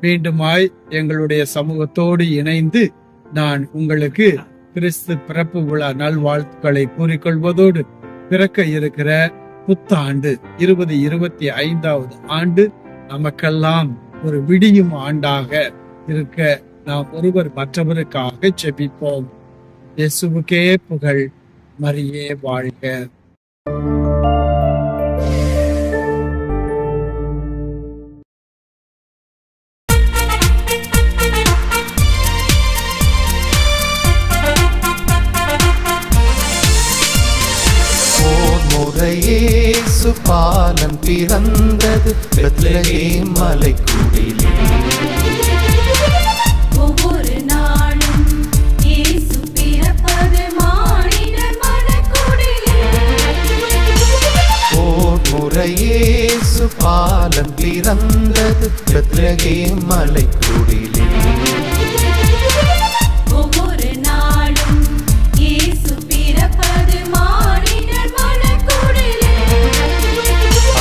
மீண்டுமாய் எங்களுடைய சமூகத்தோடு இணைந்து நான் உங்களுக்கு கிறிஸ்து பிறப்பு விழா நல்வாழ்த்துக்களை கூறிக்கொள்வதோடு பிறக்க இருக்கிற புத்தாண்டு 2025வது ஆண்டு நமக்கெல்லாம் ஒரு விடியும் ஆண்டாக இருக்க நாம் ஒருவர் மற்றவருக்காக ஜெபிப்போம். இயேசுவுக்கே புகழ், மரியே வாழ்க. இயேசு பாலன் பிறந்தது பெத்லகேம் மலைக்குடிலே ஒவ்வொரு நாளும் இயேசு பிறப்பது மானிடர் மனக்குடிலே ஓர் முறை இயேசு பாலன் பிறந்தது பெத்லகேம் மலைக்குடிலே ஒவ்வொரு நாளும் இயேசு பிறப்பது மானிடர் மனக்குடிலே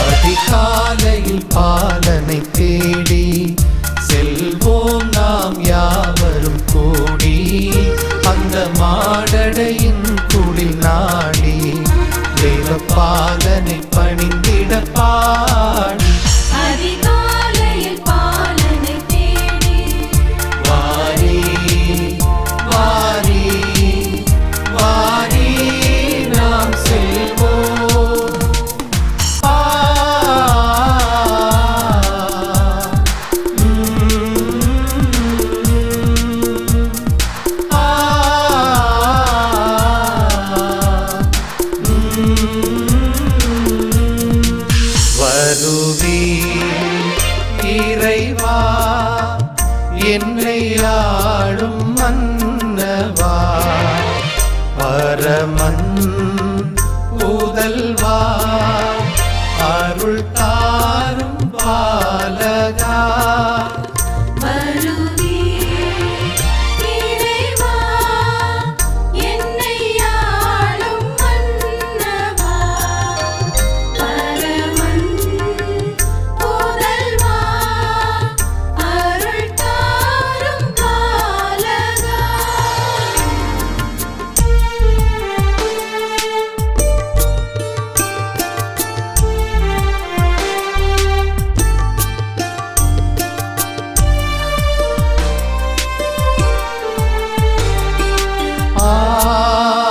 அதிகாலையில் பாலனை தேடி செல்வோம் நாம் யாவரும் கூடி அந்த மாடடையின் குடில் நாடி தேவ பாலனை பணிந்திட பாடி அதிகாலையில் பாலனை தேடி வாரி வாரி வாரி நாம் செல்வோம் பரமன் புதல்வா அருள் தாரும் பாலகா வருவீர் இறைவா, என்னை ஆளும் மன்னவா. பரமன் புதல்வா, அருள் தாரும் பாலகா.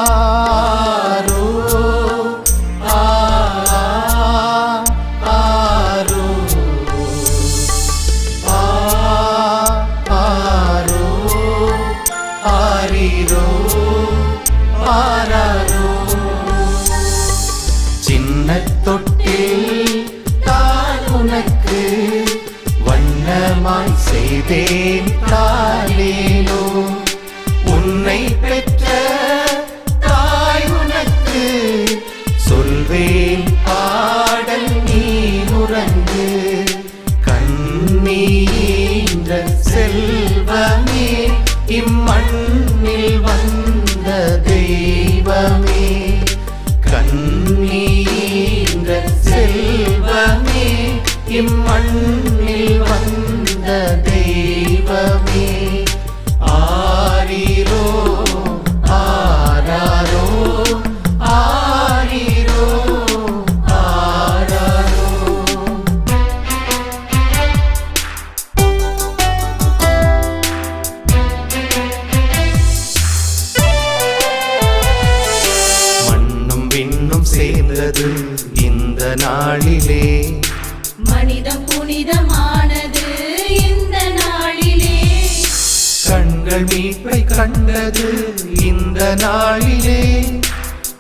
ஆரோ ஆரோ ஆரோ ஆரிரோ ஆராரோ சின்ன தொட்டில் தான் உனக்கு வண்ணமாய் செய்தேன் தாலேலோ உன்னை பெற்ற தாய் உனக்கு சொல்வேன் பாடல் நீ உறங்கு கண்ணீன்ற செல்வமே இம்மண்ணில் வந்த தெய்வமே கண்ணீன்ற செல்வமே இம்மண்ணில் வந்த தெய்வமே ஆரிரோ ஆராரோ ஆரிரோ ஆராரோ மண்ணும் விண்ணும் சேர்ந்தது இந்த நாளிலே மனிதம் புனிதமானது இந்த நாளிலே. கண்கள் மீட்பை கண்டது இந்த நாளிலே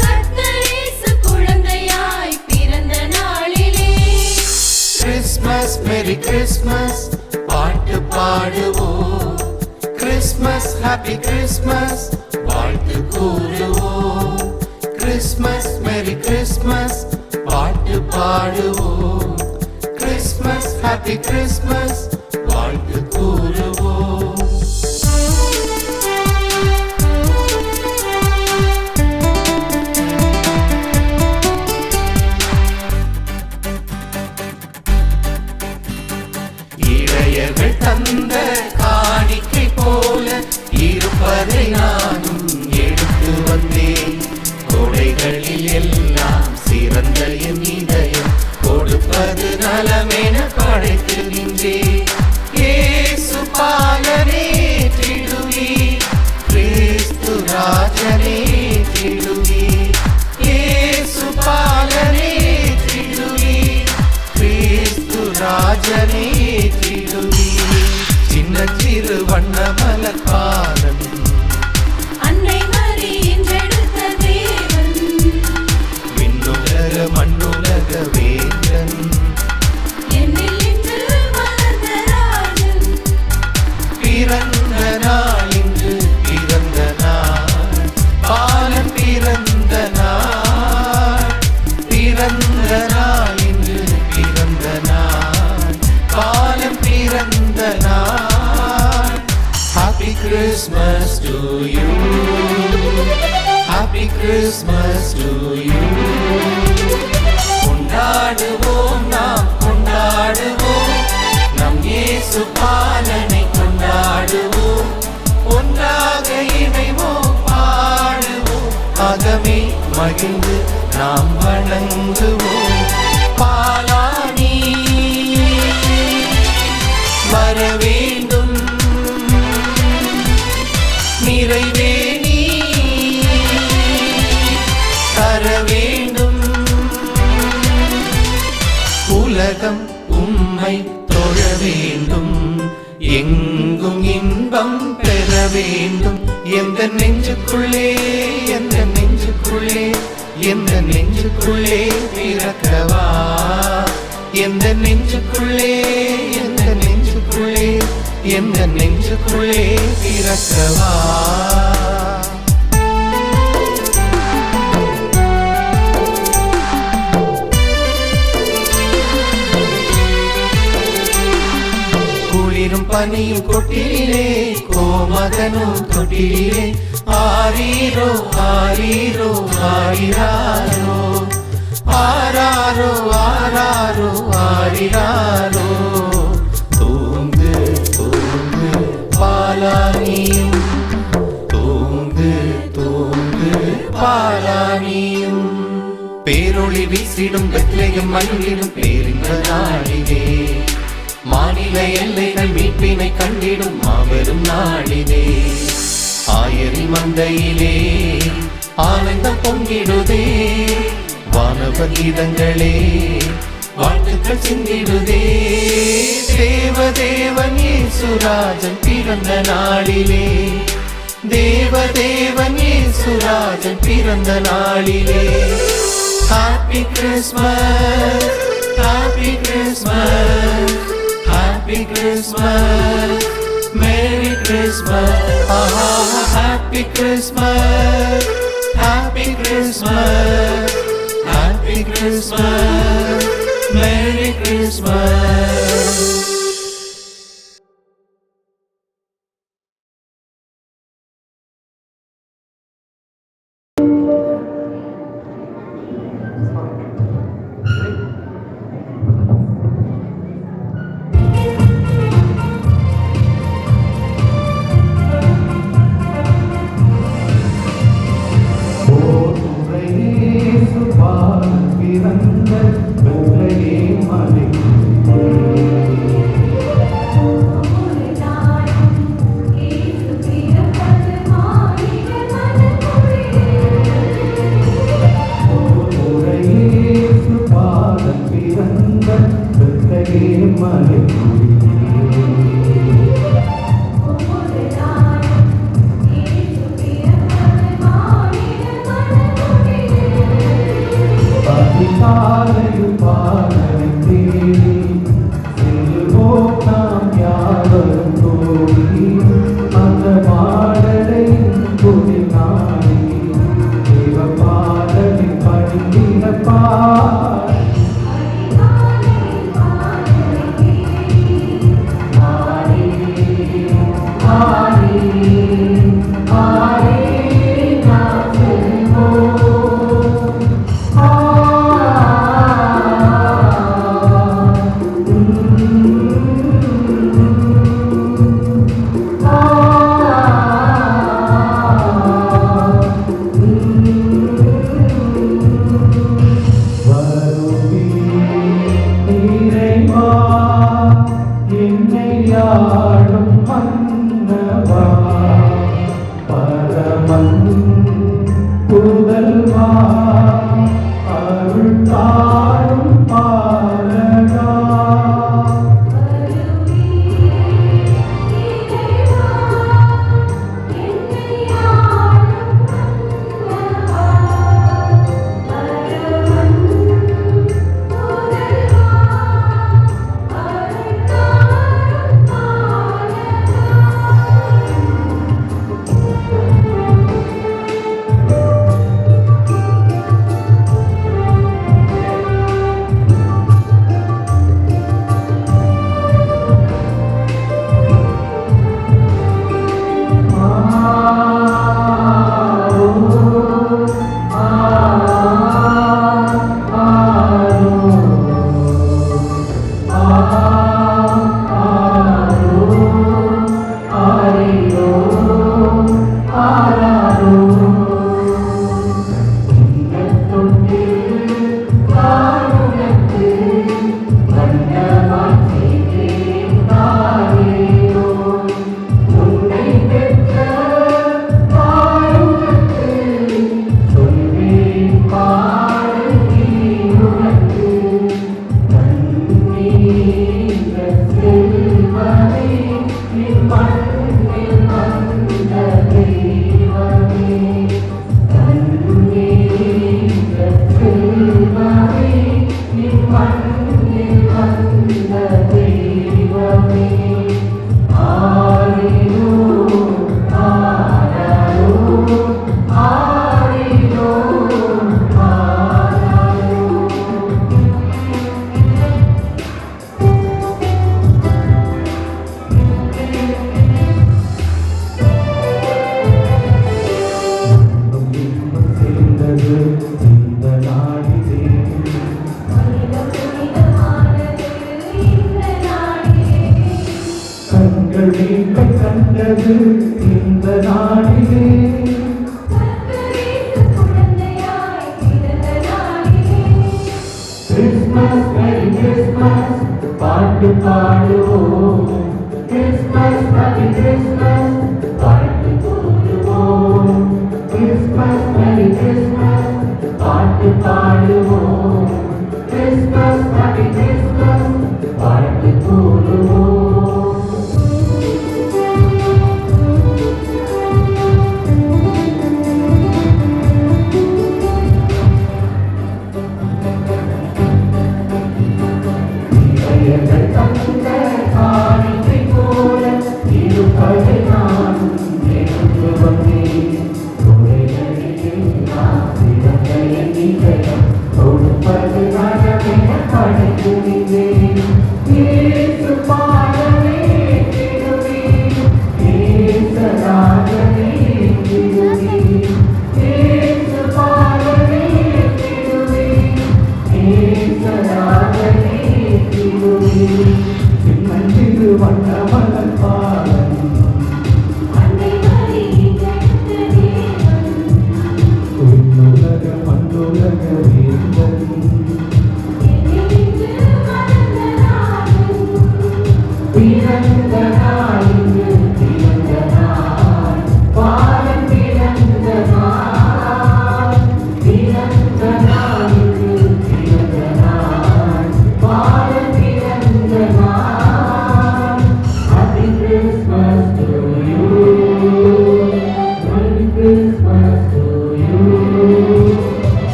கர்த்தர் இயேசு குழந்தையாய் பிறந்த நாளிலே. கிறிஸ்மஸ் மேரி கிறிஸ்மஸ் பாட்டு பாடுவோம் கிறிஸ்மஸ் ஹாப்பி கிறிஸ்மஸ் வாழ்த்து கூறுவோம் கிறிஸ்மஸ் மேரி கிறிஸ்மஸ் பாட்டு பாடுவோம் கிறிஸ்மஸ் ஹாப்பி கிறிஸ்மஸ் வாழ்த்து கூறுவோம் இளையர்கள் தந்த காணிக்கை போல இருப்பதை நானும் எடுத்து வந்தேன் கொடைகளில் எல்லாம் சிறந்த என் இதயம் கொடுப்பது நலமென படைத்திருந்தேன் இயேசு பாலனே திடுவீர் கிறிஸ்து ராஜனே திடுவீர் இயேசு பாலனே திடுவீர் கிறிஸ்து ராஜனே திடுவீர் சின்ன சிறு வண்ண மலர் பாதம் அன்னை மரி என்றெடுத்த தேவன் விண்ணுலக மண்ணுலக வேந்தன் என்னில் இன்று வளர்ந்த ராஜன். பிறந்த நாள் இன்று பிறந்த நாள் பாலன் பிறந்த நாள் பிறந்த நாள் இன்று பிறந்த நாள் பாலன் பிறந்த நாள் Happy Christmas to you Happy Christmas to you கொண்டாடுவோம் நாம் கொண்டாடுவோம் நம் இயேசு பாலனை கொண்டாடுவோம் ஒன்றாக இணைவோம் பாடுவோம் அகமே மகிழ்ந்து நாம் வணங்குவோம் பாலானி வர வேண்டும் நிறைவே நீ தர வேண்டும் உலகம் உம்மை தொழ வேண்டும் எங்கும் இன்பம் பெற வேண்டும் எந்த நெஞ்சுக்குள்ளே எந்த நெஞ்சுக்குள்ளே எந்த நெஞ்சுக்குள்ளே பிறக்கவா எந்த நெஞ்சுக்குள்ளே எந்த நெஞ்சுக்குள்ளே எந்த நெஞ்சுக்குள்ளே பிறக்கவா பனியும் கொட்டிலே கோமகனும் தொட்டிலே ஆரீரோ ஆரீரோ ஆரிராரோ ஆராரோ ஆராரோ ஆரிராரோ தூங்கு தூங்கு பாலானியும் தூங்கு தூங்கு பாலானியும் பேரொளி வீசிடும் வெற்றிலையும் மண்ணிடும் பேரின்ப நாளிலே மாநில எல்லைகள் மீட்பினை கண்டிடும் மாபெரும் நாளிலே ஆயரின் மந்தையிலே ஆனந்தம் பொங்கிடுதே வானவ கீதங்களே வாழ்த்துக்கள் சிந்திடுதே தேவதேவன் இயேசுராஜன் பிறந்த நாளிலே தேவதேவன் இயேசுராஜன் பிறந்த நாளிலே Happy Christmas, Happy Christmas, Happy Christmas, Merry Christmas, Happy Christmas, Happy Christmas, Happy Christmas, Merry Christmas. இந்த நாளிலே கண்கள் மீட்பை கண்டது இந்த நாளிலே கிறிஸ்மஸ் மேரி கிறிஸ்மஸ் பாட்டு பாடுவோம் கிறிஸ்மஸ் மேரி கிறிஸ்மஸ் பாட்டு கூறுவோம் கிறிஸ்மஸ் மேரி கிறிஸ்மஸ் பாட்டு பாடுவோம் கிறிஸ்மஸ் மேரி கிறிஸ்மஸ் பாட்டு கூறுவோம்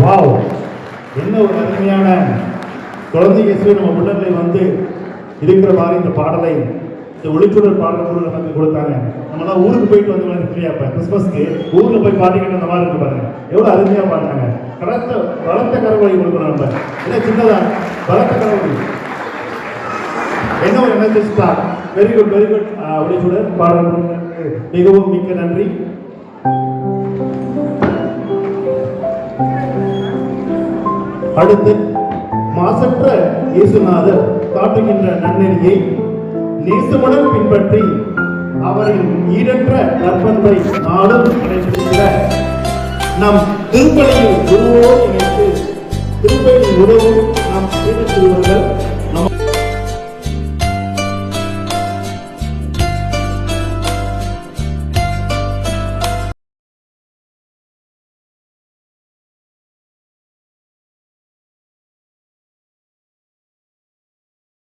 வாவ், என்ன ஒரு அருமையான குழந்தை இயேசுவை நம்ம முன்னணியில் வந்து இருக்கிற மாதிரி இந்த பாடலை, இந்த ஒளிச்சுடர் பாடல் கூட நமக்கு கொடுத்தாங்க. நம்மளாம் ஊருக்கு போயிட்டு வந்து இல்லையா, இப்போ கிறிஸ்மஸ்க்கு ஊரில் போய் பாடிக்கிட்டு அந்த மாதிரி இருக்கு பாருங்க, எவ்வளோ அருமையாக பாடினாங்க. பலத்த கரவொலி கொடுக்கணும் நம்ம, என்ன சின்னதா பலத்த கரவொலி, என்ன ஒரு எனர்ஜிஸ் தான். Very good very good. ஒளிச்சுடர் பாடல் மிகவும் மிக்க நன்றி. அடுத்து மாசற்ற இயேசுநாதர் காட்டுகின்ற நன்னெறியை நேசமுடன் பின்பற்றி அவரின் ஈடற்ற நற்பண்பை நாளும் கடைபிடிக்கிற நம் திருப்பலியில் குருவோடு இணைத்து திருப்பலியின் உதவும் நாம் செய்து